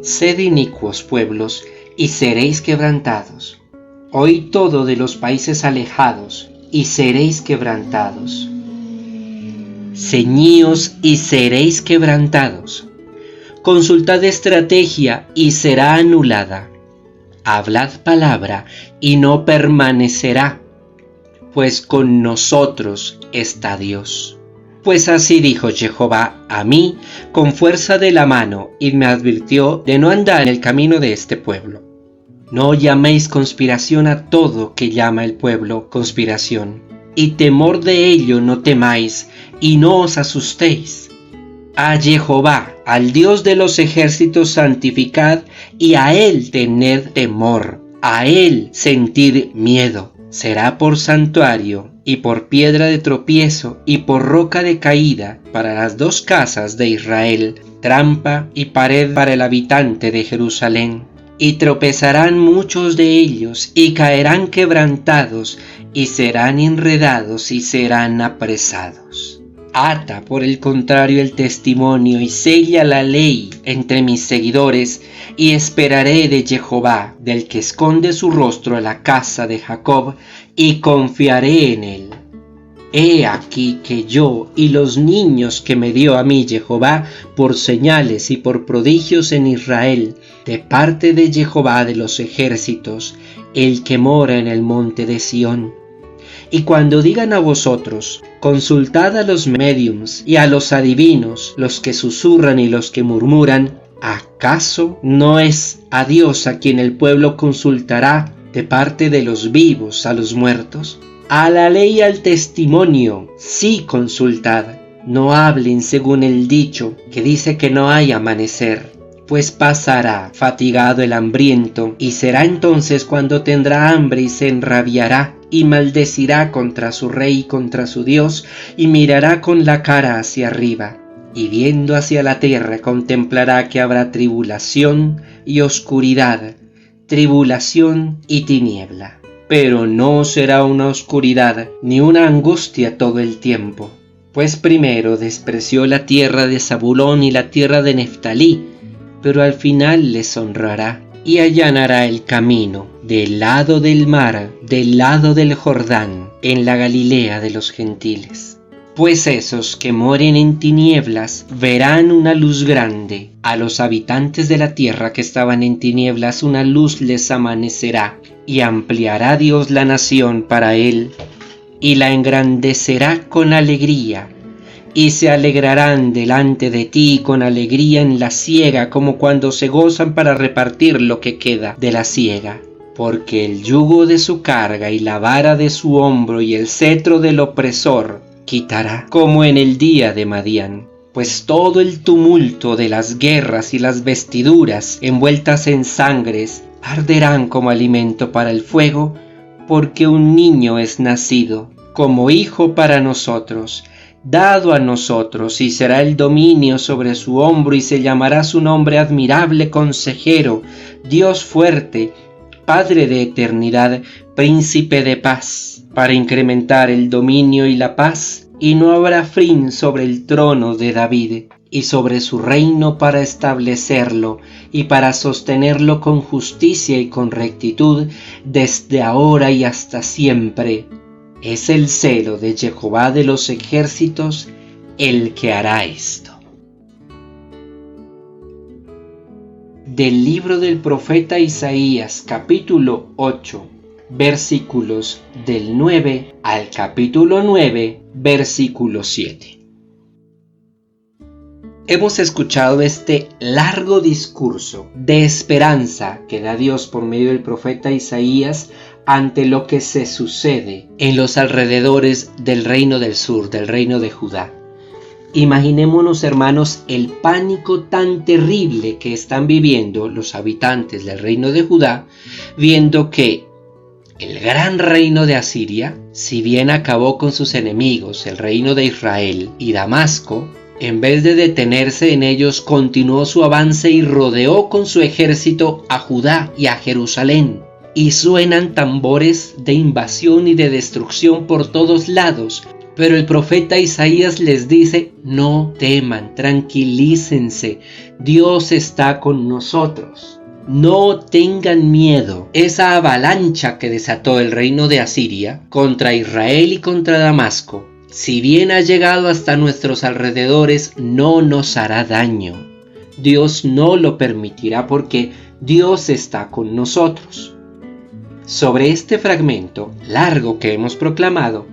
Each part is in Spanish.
Sed inicuos pueblos, y seréis quebrantados. Oíd todo de los países alejados, y seréis quebrantados. Ceñíos y seréis quebrantados. Consultad estrategia y será anulada. Hablad palabra y no permanecerá, pues con nosotros está Dios. Pues así dijo Jehová a mí con fuerza de la mano, y me advirtió de no andar en el camino de este pueblo. No llaméis conspiración a todo que llama el pueblo conspiración, y temor de ello no temáis, y no os asustéis. A Jehová, al Dios de los ejércitos, santificad, y a Él tened temor, a Él sentir miedo. Será por santuario, y por piedra de tropiezo, y por roca de caída, para las dos casas de Israel, trampa y pared para el habitante de Jerusalén. Y tropezarán muchos de ellos, y caerán quebrantados, y serán enredados, y serán apresados. Ata, por el contrario, el testimonio, y sella la ley entre mis seguidores, y esperaré de Jehová, del que esconde su rostro a la casa de Jacob, y confiaré en él. He aquí que yo y los niños que me dio a mí Jehová por señales y por prodigios en Israel, de parte de Jehová de los ejércitos, el que mora en el monte de Sión. Y cuando digan a vosotros, consultad a los médiums y a los adivinos, los que susurran y los que murmuran, ¿acaso no es a Dios a quien el pueblo consultará de parte de los vivos a los muertos? A la ley y al testimonio, sí consultad. No hablen según el dicho, que dice que no hay amanecer, pues pasará fatigado el hambriento, y será entonces cuando tendrá hambre y se enrabiará, y maldecirá contra su rey y contra su Dios, y mirará con la cara hacia arriba, y viendo hacia la tierra contemplará que habrá tribulación y oscuridad, tribulación y tiniebla. Pero no será una oscuridad ni una angustia todo el tiempo, pues primero despreció la tierra de Zabulón y la tierra de Neftalí, pero al final les honrará y allanará el camino del lado del mar, del lado del Jordán, en la Galilea de los gentiles. Pues esos que moren en tinieblas verán una luz grande. A los habitantes de la tierra que estaban en tinieblas una luz les amanecerá, y ampliará Dios la nación para él, y la engrandecerá con alegría, y se alegrarán delante de ti con alegría en la siega, como cuando se gozan para repartir lo que queda de la siega. Porque el yugo de su carga y la vara de su hombro y el cetro del opresor quitará, como en el día de Madián. Pues todo el tumulto de las guerras y las vestiduras envueltas en sangres arderán como alimento para el fuego, porque un niño es nacido, como hijo para nosotros, dado a nosotros, y será el dominio sobre su hombro, y se llamará su nombre admirable Consejero, Dios fuerte, Padre de eternidad, Príncipe de paz, para incrementar el dominio y la paz, y no habrá fin sobre el trono de David, y sobre su reino para establecerlo, y para sostenerlo con justicia y con rectitud, desde ahora y hasta siempre. Es el celo de Jehová de los ejércitos el que hará esto. Del libro del profeta Isaías, capítulo 8, versículos del 9 al capítulo 9, versículo 7. Hemos escuchado este largo discurso de esperanza que da Dios por medio del profeta Isaías ante lo que se sucede en los alrededores del reino del sur, del reino de Judá. Imaginémonos, hermanos, el pánico tan terrible que están viviendo los habitantes del reino de Judá, viendo que el gran reino de Asiria, si bien acabó con sus enemigos, el reino de Israel y Damasco, en vez de detenerse en ellos, continuó su avance y rodeó con su ejército a Judá y a Jerusalén. y suenan tambores de invasión y de destrucción por todos lados. Pero el profeta Isaías les dice: no teman, tranquilícense, Dios está con nosotros. No tengan miedo. Esa avalancha que desató el reino de Asiria contra Israel y contra Damasco, si bien ha llegado hasta nuestros alrededores, no nos hará daño. Dios no lo permitirá porque Dios está con nosotros. Sobre este fragmento largo que hemos proclamado,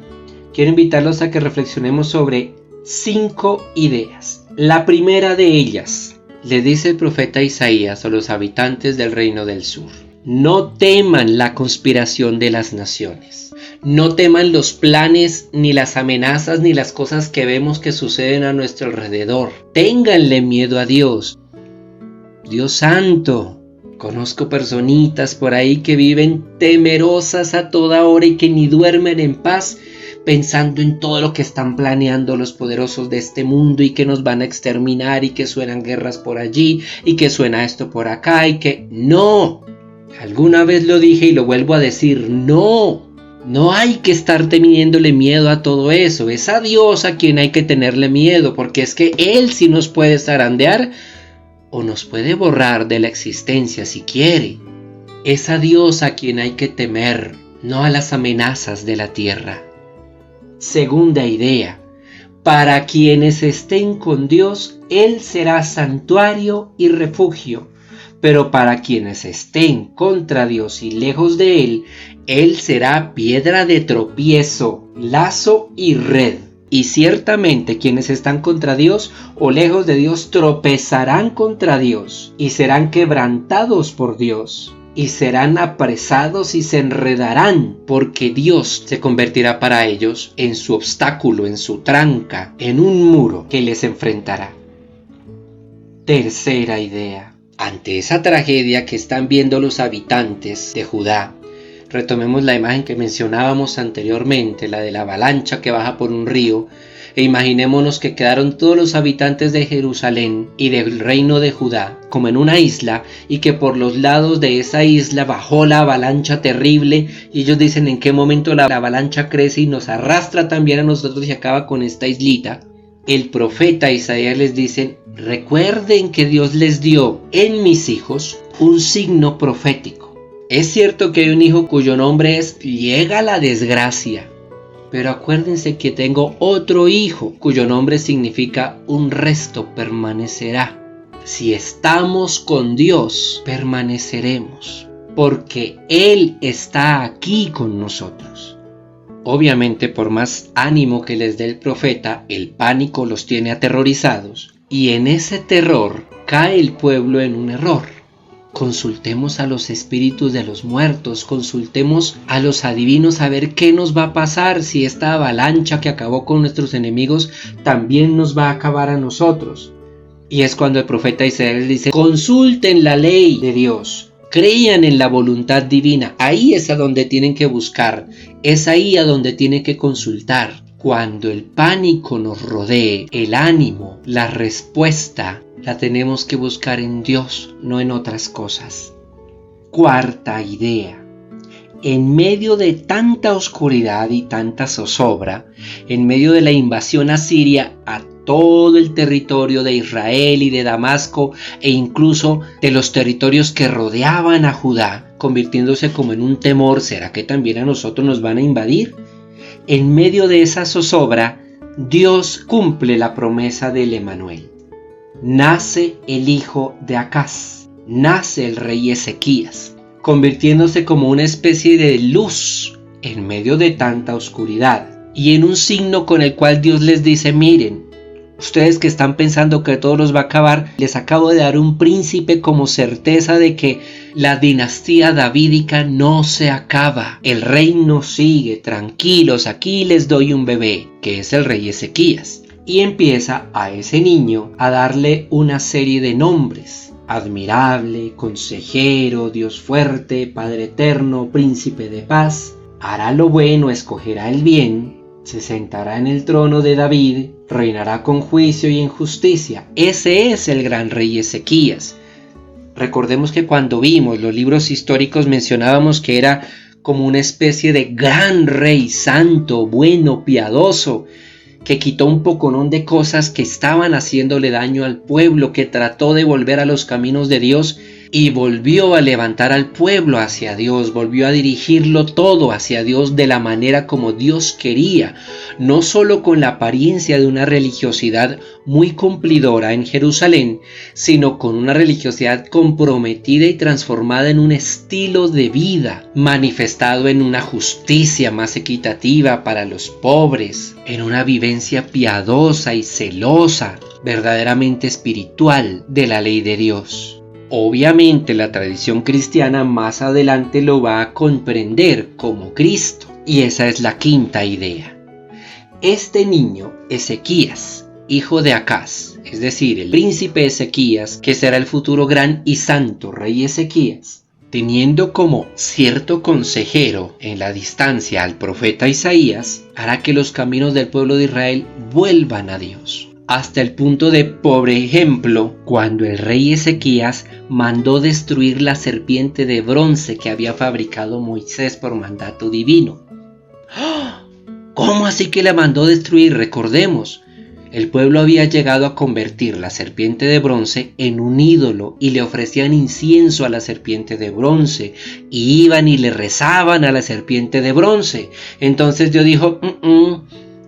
quiero invitarlos a que reflexionemos sobre 5 ideas. La primera de ellas, le dice el profeta Isaías a los habitantes del reino del sur: no teman la conspiración de las naciones. No teman los planes, ni las amenazas, ni las cosas que vemos que suceden a nuestro alrededor. Ténganle miedo a Dios. Dios santo. Conozco personitas por ahí que viven temerosas a toda hora y que ni duermen en paz, pensando en todo lo que están planeando los poderosos de este mundo y que nos van a exterminar y que suenan guerras por allí y que suena esto por acá y que... ¡No! Alguna vez lo dije y lo vuelvo a decir: ¡no! No hay que estar teniéndole miedo a todo eso. Es a Dios a quien hay que tenerle miedo, porque es que Él sí nos puede zarandear o nos puede borrar de la existencia si quiere. Es a Dios a quien hay que temer, no a las amenazas de la tierra. Segunda idea: para quienes estén con Dios, Él será santuario y refugio. Pero para quienes estén contra Dios y lejos de Él, Él será piedra de tropiezo, lazo y red. Y ciertamente quienes están contra Dios o lejos de Dios tropezarán contra Dios y serán quebrantados por Dios. Y serán apresados y se enredarán, porque Dios se convertirá para ellos en su obstáculo, en su tranca, en un muro que les enfrentará. Tercera idea: ante esa tragedia que están viendo los habitantes de Judá, retomemos la imagen que mencionábamos anteriormente, la de la avalancha que baja por un río, e imaginémonos que quedaron todos los habitantes de Jerusalén y del reino de Judá como en una isla, y que por los lados de esa isla bajó la avalancha terrible, y ellos dicen: ¿en qué momento la avalancha crece y nos arrastra también a nosotros y acaba con esta islita? El profeta Isaías les dice: recuerden que Dios les dio en mis hijos un signo profético. Es cierto que hay un hijo cuyo nombre es llega la desgracia, pero acuérdense que tengo otro hijo cuyo nombre significa un resto permanecerá. Si estamos con Dios, permaneceremos, porque Él está aquí con nosotros. Obviamente, por más ánimo que les dé el profeta, el pánico los tiene aterrorizados, y en ese terror cae el pueblo en un error. Consultemos a los espíritus de los muertos, consultemos a los adivinos a ver qué nos va a pasar si esta avalancha que acabó con nuestros enemigos también nos va a acabar a nosotros. Y es cuando el profeta Isaías dice: consulten la ley de Dios. Crean en la voluntad divina. Ahí es a donde tienen que buscar. Es ahí a donde tienen que consultar. Cuando el pánico nos rodee, el ánimo, la respuesta, la tenemos que buscar en Dios, no en otras cosas. Cuarta idea. En medio de tanta oscuridad y tanta zozobra, en medio de la invasión asiria a todo el territorio de Israel y de Damasco, e incluso de los territorios que rodeaban a Judá, convirtiéndose como en un temor: ¿será que también a nosotros nos van a invadir? En medio de esa zozobra, Dios cumple la promesa del Emanuel. Nace el hijo de Acaz, nace el rey Ezequías, convirtiéndose como una especie de luz en medio de tanta oscuridad, y en un signo con el cual Dios les dice: miren, ustedes que están pensando que todo los va a acabar, les acabo de dar un príncipe como certeza de que la dinastía davídica no se acaba, el reino sigue, tranquilos, aquí les doy un bebé, que es el rey Ezequías. Y empieza a ese niño a darle una serie de nombres: admirable, consejero, Dios fuerte, Padre eterno, príncipe de paz. Hará lo bueno, escogerá el bien, se sentará en el trono de David, reinará con juicio y en justicia. Ese es el gran rey Ezequías. Recordemos que cuando vimos los libros históricos mencionábamos que era como una especie de gran rey santo, bueno, piadoso, que quitó un poconón de cosas que estaban haciéndole daño al pueblo, que trató de volver a los caminos de Dios y volvió a levantar al pueblo hacia Dios, volvió a dirigirlo todo hacia Dios de la manera como Dios quería, no solo con la apariencia de una religiosidad muy cumplidora en Jerusalén, sino con una religiosidad comprometida y transformada en un estilo de vida, manifestado en una justicia más equitativa para los pobres, en una vivencia piadosa y celosa, verdaderamente espiritual de la ley de Dios. Obviamente la tradición cristiana más adelante lo va a comprender como Cristo, y esa es la quinta idea. Este niño, Ezequías, hijo de Acaz, es decir, el príncipe Ezequías, que será el futuro gran y santo rey Ezequías, teniendo como cierto consejero en la distancia al profeta Isaías, hará que los caminos del pueblo de Israel vuelvan a Dios. Hasta el punto de, por ejemplo, cuando el rey Ezequías mandó destruir la serpiente de bronce que había fabricado Moisés por mandato divino. ¿Cómo así que la mandó destruir? Recordemos, el pueblo había llegado a convertir la serpiente de bronce en un ídolo y le ofrecían incienso a la serpiente de bronce y iban y le rezaban a la serpiente de bronce. Entonces Dios dijo,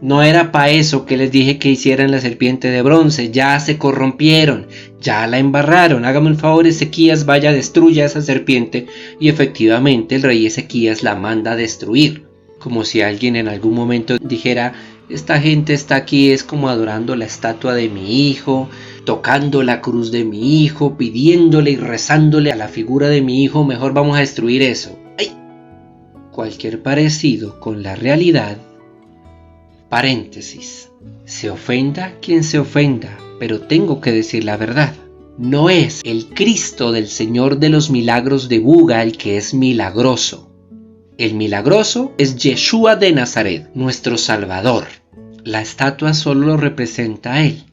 no era para eso que les dije que hicieran la serpiente de bronce, ya se corrompieron, ya la embarraron, hágame un favor Ezequías, vaya, destruya esa serpiente, y efectivamente el rey Ezequías la manda a destruir, como si alguien en algún momento dijera, esta gente está aquí es como adorando la estatua de mi hijo, tocando la cruz de mi hijo, pidiéndole y rezándole a la figura de mi hijo, mejor vamos a destruir eso. ¡Ay! Cualquier parecido con la realidad. Paréntesis. Se ofenda quien se ofenda, pero tengo que decir la verdad. No es el Cristo del Señor de los Milagros de Buga el que es milagroso. El milagroso es Yeshua de Nazaret, nuestro Salvador. La estatua solo lo representa a él.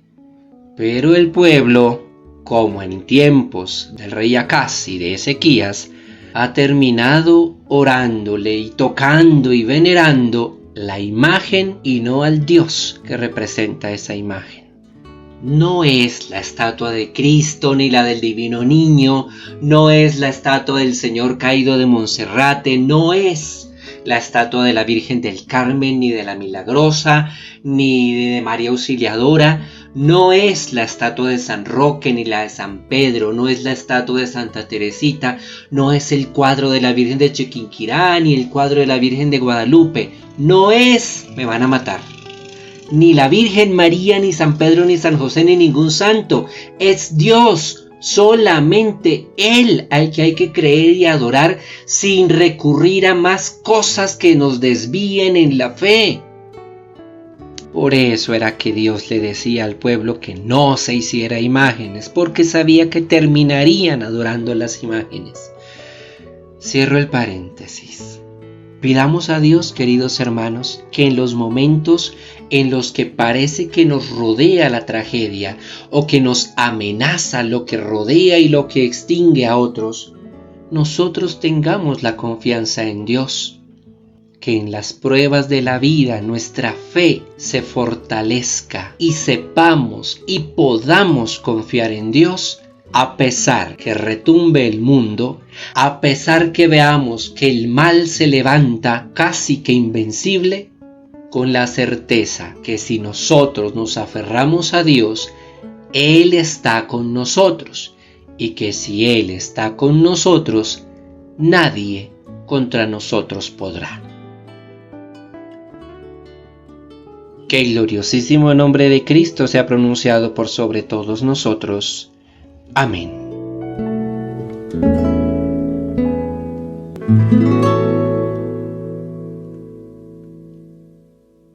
Pero el pueblo, como en tiempos del rey Acaz y de Ezequías, ha terminado orándole y tocando y venerando la imagen y no al Dios que representa esa imagen. No es la estatua de Cristo ni la del divino niño, no es la estatua del Señor caído de Monserrate, no es la estatua de la Virgen del Carmen, ni de la Milagrosa, ni de María Auxiliadora, no es la estatua de San Roque ni la de San Pedro, no es la estatua de Santa Teresita, no es el cuadro de la Virgen de Chiquinquirá, ni el cuadro de la Virgen de Guadalupe, no es, me van a matar, ni la Virgen María, ni San Pedro, ni San José, ni ningún santo, es Dios, solamente Él al que hay que creer y adorar sin recurrir a más cosas que nos desvíen en la fe. Por eso era que Dios le decía al pueblo que no se hiciera imágenes, porque sabía que terminarían adorando las imágenes. Cierro el paréntesis. Pidamos a Dios, queridos hermanos, que en los momentos en los que parece que nos rodea la tragedia o que nos amenaza lo que rodea y lo que extingue a otros, nosotros tengamos la confianza en Dios, que en las pruebas de la vida nuestra fe se fortalezca y sepamos y podamos confiar en Dios a pesar que retumbe el mundo, a pesar que veamos que el mal se levanta casi que invencible, con la certeza que si nosotros nos aferramos a Dios, Él está con nosotros, y que si Él está con nosotros, nadie contra nosotros podrá. Que el gloriosísimo nombre de Cristo sea pronunciado por sobre todos nosotros. Amén.